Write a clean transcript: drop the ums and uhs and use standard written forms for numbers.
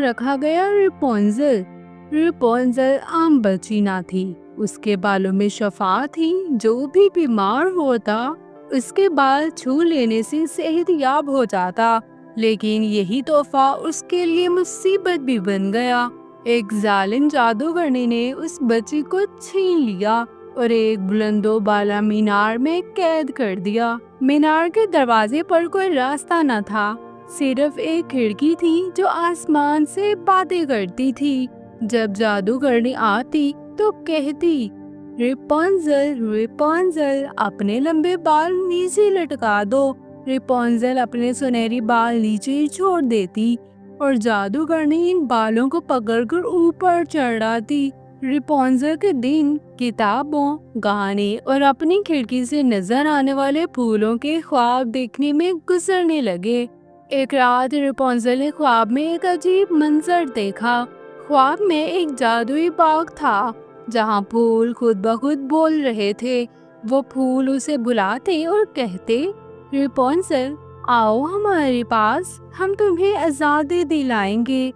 رکھا گیا ریپونزل۔ ریپونزل عام بچی نہ تھی، اس کے بالوں میں شفا تھی، جو بھی بیمار ہوتا اس کے بال چھو لینے سے صحت یاب ہو جاتا، لیکن یہی تحفہ اس کے لیے مصیبت بھی بن گیا۔ ایک ظالم جادوگرنی نے اس بچی کو چھین لیا اور ایک بلند و بالا مینار میں قید کر دیا۔ مینار کے دروازے پر کوئی راستہ نہ تھا، صرف ایک کھڑکی تھی جو آسمان سے باتیں کرتی تھی۔ جب جادوگرنی آتی تو کہتی، ریپونزل ریپونزل اپنے لمبے بال نیچے لٹکا دو۔ ریپونزل اپنے سنہری بال نیچے چھوڑ دیتی اور جادوگرنی ان بالوں کو پکڑ کر اوپر چڑھاتی۔ ریپونزل کے دن کتابوں، گانے اور اپنی کھڑکی سے نظر آنے والے پھولوں کے خواب دیکھنے میں گزرنے لگے۔ ایک رات ریپونزل نے خواب میں ایک عجیب منظر دیکھا۔ خواب میں ایک جادوئی باغ تھا جہاں پھول خود بخود بول رہے تھے۔ وہ پھول اسے بلاتے اور کہتے، ریپونزل آؤ ہمارے پاس، ہم تمہیں آزادی دلائیں گے۔